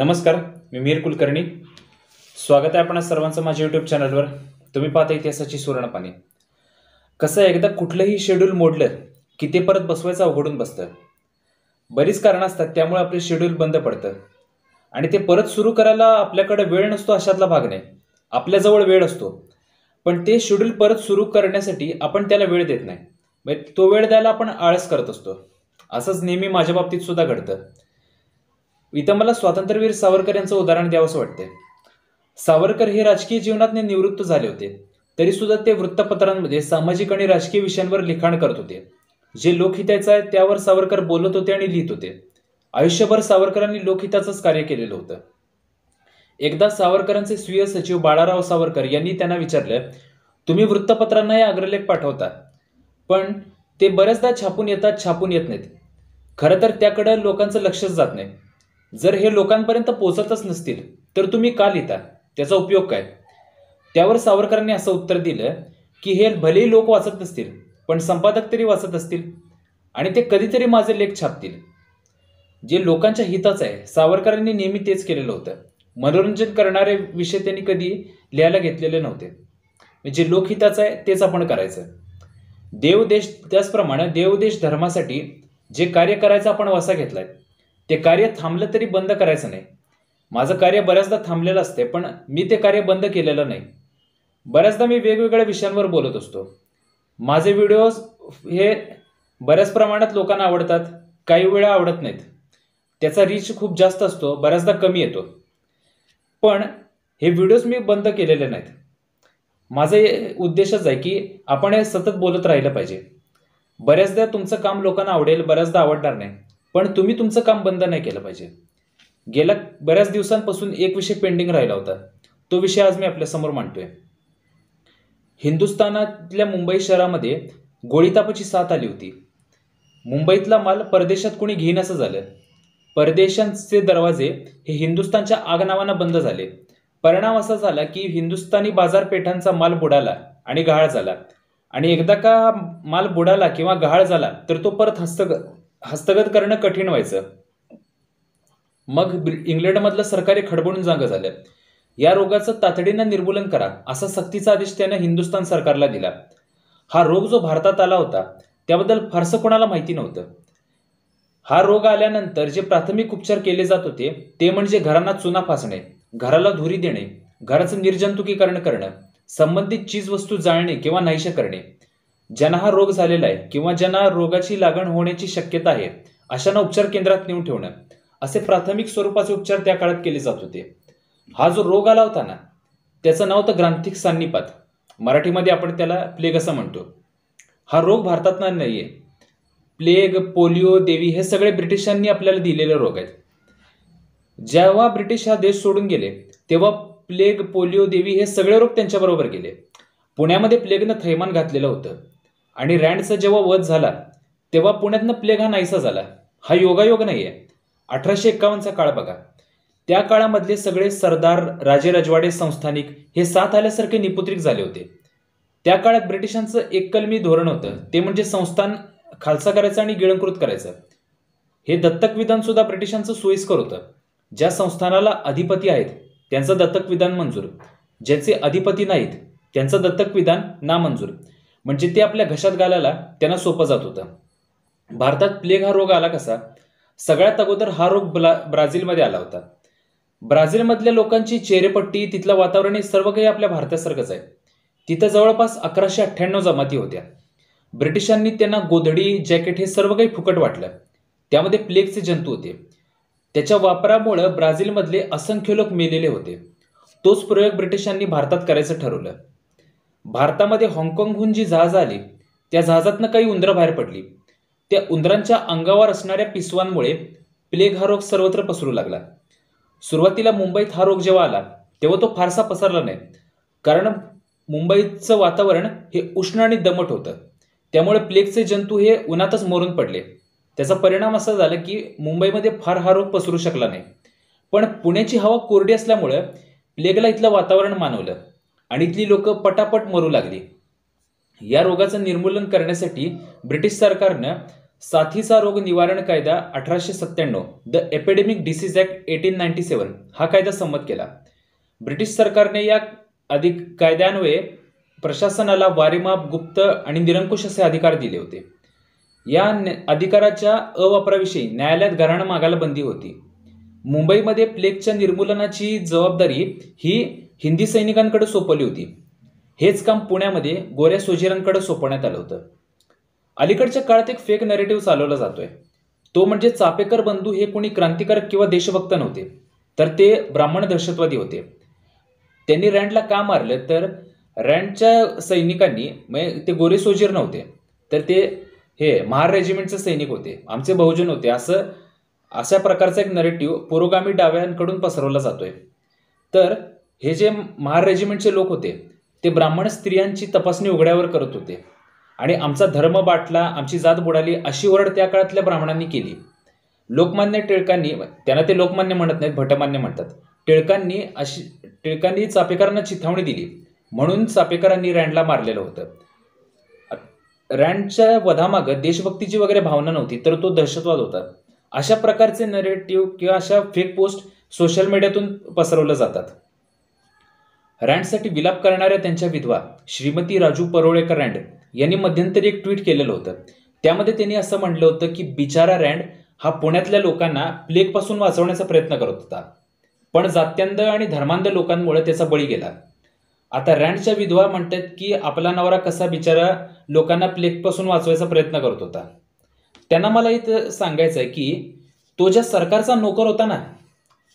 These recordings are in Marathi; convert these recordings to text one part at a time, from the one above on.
नमस्कार, मी मीर कुलकर्णी. स्वागत आहे आपण सर्वांचं माझ्या यूट्यूब चॅनलवर. तुम्ही पाहता इतिहासाची सुवर्णपाने. कसं एकदा कुठलंही शेड्यूल मोडलं की ते परत बसवायचं अवघडून बसतं. बरीच कारणं असतात, त्यामुळे आपलं शेड्यूल बंद पडतं आणि ते परत सुरू करायला आपल्याकडे वेळ नसतो. अशातला भाग नाही, आपल्याजवळ वेळ असतो, पण ते शेड्यूल परत सुरू करण्यासाठी आपण त्याला वेळ देत नाही. म्हणजे तो वेळ द्यायला आपण आळस करत असतो. असंच नेहमी माझ्या बाबतीत सुद्धा घडतं. इथं मला स्वातंत्र्यवीर सावरकर यांचं उदाहरण द्यावंसं वाटते. सावरकर हे राजकीय जीवनात निवृत्त झाले होते, तरी सुद्धा ते वृत्तपत्रांमध्ये सामाजिक आणि राजकीय विषयांवर लिखाण करत होते. जे लोकहिताचं आहे त्यावर सावरकर बोलत होते आणि लिहित होते. आयुष्यभर सावरकरांनी लोकहिताचंच कार्य केलेलं होतं. एकदा सावरकरांचे स्वीय सचिव बाळाराव सावरकर यांनी त्यांना विचारलं, तुम्ही वृत्तपत्रांना हे अग्रलेख पाठवता, पण ते बऱ्याचदा छापून येत नाहीत. खरं तर त्याकडे लोकांचं लक्षच जात नाही. जर हे लोकांपर्यंत पोहोचतच नसतील तर तुम्ही का लिहिता, त्याचा उपयोग काय? त्यावर सावरकरांनी असं उत्तर दिलं की हे भलेही लोक वाचत नसतील, पण संपादक तरी वाचत असतील आणि ते कधीतरी माझे लेख छापतील. जे लोकांच्या हिताचं आहे, सावरकरांनी नेहमी तेच केलेलं होतं. मनोरंजन करणारे विषय त्यांनी कधी लिहायला घेतलेले नव्हते. जे लोकहिताचं आहे तेच आपण करायचं. त्याचप्रमाणे देवदेश धर्मासाठी जे कार्य करायचं आपण वसा घेतलाय, ते कार्य थांबलं तरी बंद करायचं नाही. माझं कार्य बऱ्याचदा थांबलेलं असते, पण मी ते कार्य बंद केलेलं नाही. बऱ्याचदा मी वेगवेगळ्या विषयांवर बोलत असतो. माझे व्हिडिओज हे बऱ्याच प्रमाणात लोकांना आवडतात, काही वेळा आवडत नाहीत. त्याचा रीच खूप जास्त असतो, बऱ्याचदा कमी येतो. पण हे व्हिडिओज मी बंद केलेले नाहीत. माझा उद्देशच आहे की आपण हे सतत बोलत राहिलं पाहिजे. बऱ्याचदा तुमचं काम लोकांना आवडेल, बऱ्याचदा आवडणार नाही, पण तुम्ही तुमचं काम बंद नाही केलं पाहिजे. गेल्या बऱ्याच दिवसांपासून एक विषय पेंडिंग राहिला होता. तो विषय आज मी आपल्यासमोर मांडतोय. हिंदुस्थानातल्या मुंबई शहरामध्ये गोळीतापाची साथ आली होती. मुंबईतला माल परदेशात कोणी घेईनासं झालं. परदेशांचे दरवाजे हे हिंदुस्थानच्या आगनावानं बंद झाले. परिणाम असा झाला की हिंदुस्थानी बाजारपेठांचा माल बुडाला आणि गहाळ झाला. आणि एकदा का माल बुडाला किंवा गहाळ झाला तर तो परत हस्तगत करणं कठीण व्हायचं. मग इंग्लंडमधलं सरकारी खडबडून जागं झालं. या रोगाचं तातडीनं निर्मूलन करा असा सक्तीचा आदेश त्यानं हिंदुस्थान सरकारला दिला. हा रोग जो भारतात आला होता त्याबद्दल फारसं कोणाला माहिती नव्हतं. हा रोग आल्यानंतर जे प्राथमिक उपचार केले जात होते ते म्हणजे घरांना चुना फासणे, घराला धुरी देणे, घराचं निर्जंतुकीकरण करणं, संबंधित चीजवस्तू जाळणे किंवा नाहीशे करणे. ज्यांना हा रोग झालेला आहे किंवा ज्यांना रोगाची लागण होण्याची शक्यता आहे अशांना उपचार केंद्रात नेऊन ठेवणं, असे प्राथमिक स्वरूपाचे उपचार त्या काळात केले जात होते. हा जो रोग आला होता ना, त्याचं नाव होतं ग्रांथिक सान्निपात. मराठीमध्ये आपण त्याला प्लेग असं म्हणतो. हा रोग भारतात नाहीये. प्लेग, पोलिओ, देवी हे सगळे ब्रिटिशांनी आपल्याला दिलेले रोग आहेत. जेव्हा ब्रिटिश हा देश सोडून गेले तेव्हा प्लेग, पोलिओ, देवी हे सगळे रोग त्यांच्याबरोबर गेले. पुण्यामध्ये प्लेगनं थैमान घातलेलं होतं आणि रँडचा जेव्हा वध झाला तेव्हा पुण्यातनं प्लेग हा नाहीसा झाला. हा योगायोग नाहीये. 1851चा काळ बघा. त्या काळामधले सगळे सरदार, राजे रजवाडे, संस्थानिक हे साथ आल्यासारखे निपुत्रिक झाले होते. त्या काळात ब्रिटिशांचं एक कलमी धोरण होतं, ते म्हणजे संस्थान खालसा करायचं आणि गिळंकृत करायचं. हे दत्तक विधान सुद्धा ब्रिटिशांचं सोयीस्कर होतं. ज्या संस्थानाला अधिपती आहेत त्यांचं दत्तक विधान मंजूर, ज्यांचे अधिपती नाहीत त्यांचं दत्तक विधान नामंजूर. म्हणजे ते आपल्या घशात घालायला त्यांना सोपं जात होतं. भारतात प्लेग हा रोग आला कसा? सगळ्यात अगोदर हा रोग ब्राझीलमध्ये आला होता. ब्राझीलमधल्या लोकांची चेहरेपट्टी, तिथलं वातावरण हे सर्व काही आपल्या भारतासारखंच आहे. तिथं जवळपास 1198 जमाती होत्या. ब्रिटिशांनी त्यांना गोधडी, जॅकेट हे सर्व काही फुकट वाटलं. त्यामध्ये प्लेगचे जंतू होते. त्याच्या वापरामुळे ब्राझीलमधले असंख्य लोक मेलेले होते. तोच प्रयोग ब्रिटिशांनी भारतात करायचं ठरवलं. भारतामध्ये हाँगकाँगहून जी जहाजं आली त्या जहाजातनं काही उंदरं बाहेर पडली. त्या उंदरांच्या अंगावर असणाऱ्या पिसवांमुळे प्लेग हा रोग सर्वत्र पसरू लागला. सुरुवातीला मुंबईत हा रोग जेव्हा आला तेव्हा तो फारसा पसरला नाही, कारण मुंबईचं वातावरण हे उष्ण आणि दमट होतं. त्यामुळे प्लेगचे जंतू हे उन्हातच मरून पडले. त्याचा परिणाम असा झाला की मुंबईमध्ये फार हा रोग पसरू शकला नाही. पण पुण्याची हवा कोरडी असल्यामुळे प्लेगला इथलं वातावरण मानवलं आणि इथली लोक पटापट मरू लागली. या रोगाचं निर्मूलन करण्यासाठी ब्रिटिश सरकारनं साथीचा रोग निवारण कायदा 1897, द एपिडेमिक डिसीज ऍक्ट 1897 हा कायदा संमत केला. ब्रिटिश सरकारने या कायद्यान्वये प्रशासनाला वारेमाप, गुप्त आणि निरंकुश असे अधिकार दिले होते. या अधिकाराच्या अवापराविषयी न्यायालयात घराणं मागायला बंदी होती. मुंबईमध्ये प्लेगच्या निर्मूलनाची जबाबदारी ही हिंदी सैनिकांकडे सोपवली होती. हेच काम पुण्यामध्ये गोऱ्या सोजिरांकडे सोपवण्यात आलं होतं. अलीकडच्या काळात एक फेक नरेटिव्ह चालवला जातोय. तो म्हणजे चापेकर बंधू हे कोणी क्रांतिकारक किंवा देशभक्त नव्हते, तर ते ब्राह्मण दहशतवादी होते. त्यांनी रँडला का मारलं, तर रँडच्या सैनिकांनी, म्हणजे ते गोरे सोजीर नव्हते, तर ते हे महार रेजिमेंटचे सैनिक होते, आमचे बहुजन होते, अशा प्रकारचा एक नरेटिव्ह पुरोगामी डाव्यांकडून पसरवला जातोय. तर हे जे महार रेजिमेंटचे लोक होते ते ब्राह्मण स्त्रियांची तपासणी उघड्यावर करत होते आणि आमचा धर्म बाटला, आमची जात बुडाली अशी ओरड त्या काळातल्या ब्राह्मणांनी केली. लोकमान्य टिळकांनी, त्यांना ते लोकमान्य म्हणत नाहीत, भटमान्य म्हणतात, टिळकांनी चापेकरांना चिथावणी दिली म्हणून चापेकरांनी रँडला मारलेलं होतं. रँडच्या वधामागं देशभक्तीची वगैरे भावना नव्हती, तर तो दहशतवाद होता. अशा प्रकारचे नरेटिव्ह किंवा अशा फेक पोस्ट सोशल मीडियातून पसरवल्या जातात. रँडसाठी विलाप करणाऱ्या त्यांच्या विधवा श्रीमती राजू परोळेकर रँड यांनी मध्यंतरी एक ट्विट केलेलं होतं. त्यामध्ये त्यांनी असं म्हटलं होतं की बिचारा रँड हा पुण्यातल्या लोकांना प्लेगपासून वाचवण्याचा प्रयत्न करत होता, पण जात्यांध आणि धर्मांध लोकांमुळे त्याचा बळी गेला. आता रँडच्या विधवा म्हणतात की आपला नवरा कसा बिचारा लोकांना प्लेगपासून वाचवायचा प्रयत्न करत होता. त्यांना मला इथं सांगायचं आहे की तो ज्या सरकारचा नोकर होता ना,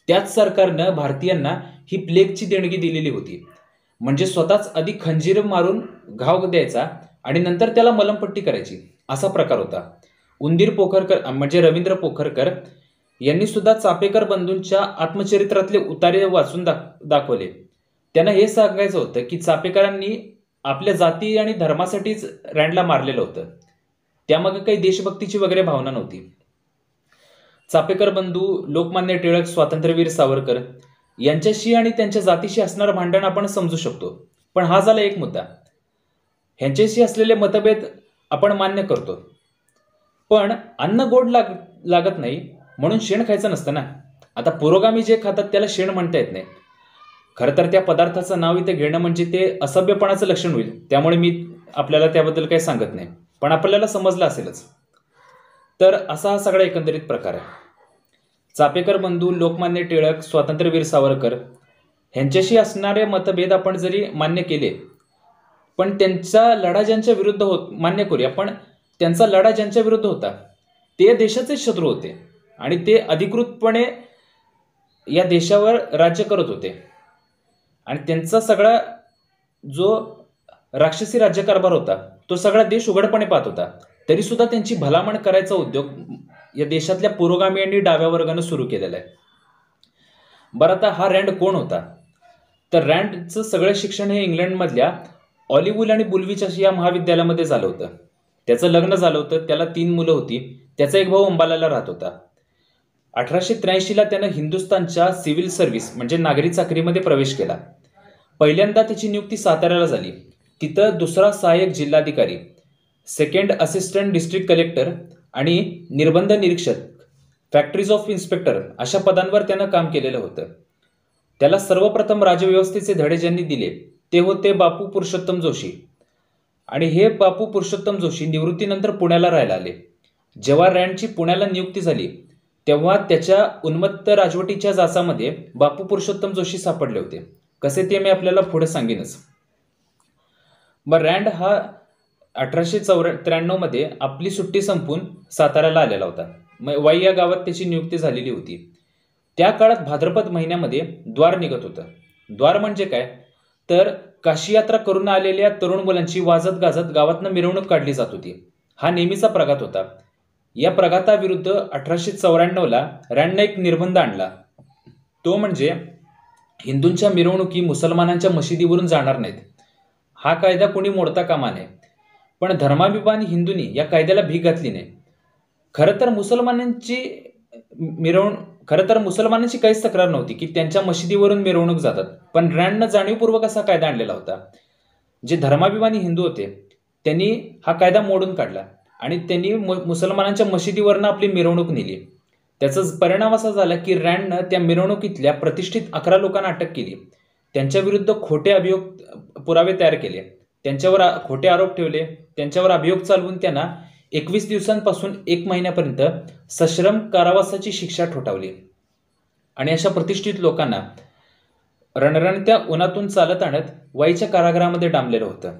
त्याच सरकारनं भारतीयांना ही प्लेगची देणगी दिलेली होती. म्हणजे स्वतःच आधी खंजीर मारून घाव द्यायचा आणि नंतर त्याला मलमपट्टी करायची, असा प्रकार होता. उंदीर पोखरकर म्हणजे रवींद्र पोखरकर यांनी सुद्धा चापेकर बंधूंच्या आत्मचरित्रातले उतारे वाचून दाखवले. त्यांना हे सांगायचं होतं की चापेकरांनी आपल्या जाती आणि धर्मासाठीच रँडला मारलेलं होतं, त्यामागे काही देशभक्तीची वगैरे भावना नव्हती. चापेकर बंधू, लोकमान्य टिळक, स्वातंत्र्यवीर सावरकर यांच्याशी आणि त्यांच्या जातीशी असणारं भांडण आपण समजू शकतो, पण हा झाला एक मुद्दा. ह्यांच्याशी असलेले मतभेद आपण मान्य करतो, पण अन्न गोड लागत नाही म्हणून शेण खायचं नसतं ना. आता पुरोगामी जे खातात त्याला शेण म्हणता येत नाही. खरं तर त्या पदार्थाचं नाव इथे घेणं म्हणजे ते असभ्यपणाचं लक्षण होईल, त्यामुळे मी आपल्याला त्याबद्दल काही सांगत नाही, पण आपल्याला समजलं असेलच. तर असा हा सगळा एकंदरीत प्रकार आहे. चापेकर बंधू, लोकमान्य टिळक, स्वातंत्र्यवीर सावरकर ह्यांच्याशी असणारे मतभेद आपण जरी मान्य केले, पण त्यांचा लढा ज्यांच्या विरुद्ध मान्य करूया, पण त्यांचा लढा ज्यांच्या विरुद्ध होता ते देशाचे शत्रू होते आणि ते अधिकृतपणे या देशावर राज्य करत होते आणि त्यांचा सगळा जो राक्षसी राज्यकारभार होता तो सगळा देश उघडपणे पाहत होता. तरी सुद्धा त्यांची भलामण करायचा उद्योग या देशातल्या पुरोगामी आणि डाव्या वर्गानं सुरू केलेला आहे. बरं, आता हा रँड कोण होता? तर रँडचं सगळं शिक्षण हे इंग्लंडमधल्या ऑलिव्हूल आणि बुलविच या महाविद्यालयामध्ये झालं होतं. त्याचं लग्न झालं होतं, त्याला 3 मुलं होती. त्याचा एक भाऊ अंबालाला राहत होता. 1883ला त्यानं हिंदुस्थानच्या सिव्हिल सर्व्हिस म्हणजे नागरी चाकरीमध्ये प्रवेश केला. पहिल्यांदा त्याची नियुक्ती साताऱ्याला झाली. तिथं दुसरा सहाय्यक जिल्हाधिकारी, सेकंड असिस्टंट डिस्ट्रिक्ट कलेक्टर आणि निर्बंध निरीक्षक, फॅक्टरीज ऑफ इन्स्पेक्टर अशा पदांवर त्यानं काम केलेलं होतं. त्याला सर्वप्रथम राजव्यवस्थेचे धडे ज्यांनी दिले ते होते बापू पुरुषोत्तम जोशी. आणि हे बापू पुरुषोत्तम जोशी निवृत्तीनंतर पुण्याला राहायला आले. जेव्हा रँडची पुण्याला नियुक्ती झाली तेव्हा त्याच्या उन्मत्त राजवटीच्या जाचामध्ये बापू पुरुषोत्तम जोशी सापडले होते. कसे ते मी आपल्याला पुढे सांगेनच. मग रँड हा 1893 मध्ये आपली सुट्टी संपून साताऱ्याला आलेला होता. वाई या गावात त्याची नियुक्ती झालेली होती. त्या काळात भाद्रपद महिन्यामध्ये द्वार निघत होतं. द्वार म्हणजे काय, तर काशी यात्रा करून आलेल्या तरुण मुलांची वाजत गाजत गावातनं मिरवणूक काढली जात होती. हा नेहमीचा प्रघात होता. या प्रघाताविरुद्ध 1894ला रँडनं एक निर्बंध आणला. तो म्हणजे हिंदूंच्या मिरवणुकी मुसलमानांच्या मशिदीवरून जाणार नाहीत. हा कायदा कोणी मोडता कामा नये. पण धर्माभिमानी हिंदूंनी या कायद्याला भीक घातली नाही. खरं तर मुसलमानांची काहीच तक्रार नव्हती की त्यांच्या मशिदीवरून मिरवणूक जातात, पण रँडनं जाणीवपूर्वक असा कायदा आणलेला होता. जे धर्माभिमानी हिंदू होते त्यांनी हा कायदा मोडून काढला आणि त्यांनी मुसलमानांच्या मशिदीवरनं आपली मिरवणूक नेली. त्याचा परिणाम असा झाला की रँडनं त्या मिरवणुकीतल्या प्रतिष्ठित 11 लोकांना अटक केली. त्यांच्या विरुद्ध खोटे पुरावे तयार केले, त्यांच्यावर खोटे आरोप ठेवले, त्यांच्यावर अभियोग चालवून त्यांना 21 दिवसांपासून 1 महिन्यापर्यंत सश्रम कारावासाची शिक्षा ठोठावली. आणि अशा प्रतिष्ठित लोकांना रणरणत्या उन्हातून चालत आणत वाईच्या कारागृहामध्ये डांबलेलं होतं.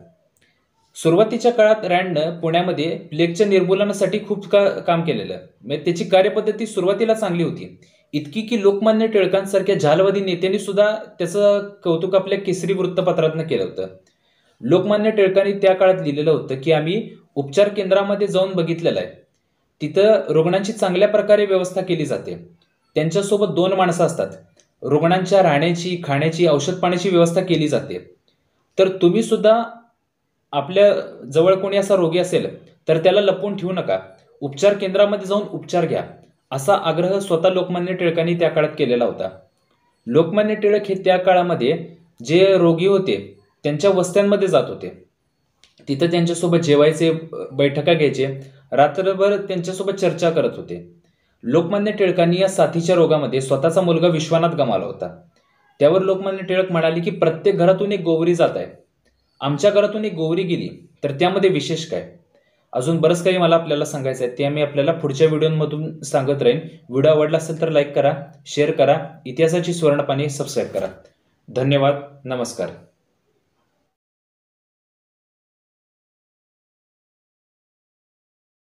सुरुवातीच्या काळात रँडनं पुण्यामध्ये प्लेगच्या निर्मूलनासाठी खूप काम केलेलं. म्हणजे त्याची कार्यपद्धती सुरुवातीला चांगली होती, इतकी की लोकमान्य टिळकांसारख्या झालवादी नेत्यांनी सुद्धा त्याचं कौतुक आपल्या केसरी वृत्तपत्रातनं केलं होतं. लोकमान्य टिळकांनी त्या काळात लिहिलेलं होतं की आम्ही उपचार केंद्रामध्ये जाऊन बघितलेलं आहे, तिथं रुग्णांची चांगल्या प्रकारे व्यवस्था केली जाते. त्यांच्यासोबत 2 माणसं असतात, रुग्णांच्या राहण्याची, खाण्याची, औषध पाण्याची व्यवस्था केली जाते. तर तुम्ही सुद्धा आपल्या जवळ कोणी असा रोगी असेल तर त्याला लपवून ठेवू नका, उपचार केंद्रामध्ये जाऊन उपचार घ्या, असा आग्रह स्वतः लोकमान्य टिळकांनी त्या काळात केलेला होता. लोकमान्य टिळक हे त्या काळामध्ये जे रोगी होते त्यांच्या वस्त्यांमध्ये जात होते, तिथं त्यांच्यासोबत जेवायचे, बैठका घ्यायचे, रात्रभर त्यांच्यासोबत चर्चा करत होते. लोकमान्य टिळकांनी या साथीच्या रोगामध्ये स्वतःचा मुलगा विश्वनाथ गमावला होता. त्यावर लोकमान्य टिळक म्हणाले की प्रत्येक घरातून एक गोवरी जात आहे, आमच्या घरातून एक गोवरी गेली तर त्यामध्ये विशेष काय. अजून बरंच काही मला आपल्याला सांगायचं आहे, ते आम्ही आपल्याला पुढच्या व्हिडिओमधून सांगत राहीन. व्हिडिओ आवडला असेल तर लाईक करा, शेअर करा, इतिहासाची सुवर्णपाने सबस्क्राईब करा. धन्यवाद. नमस्कार.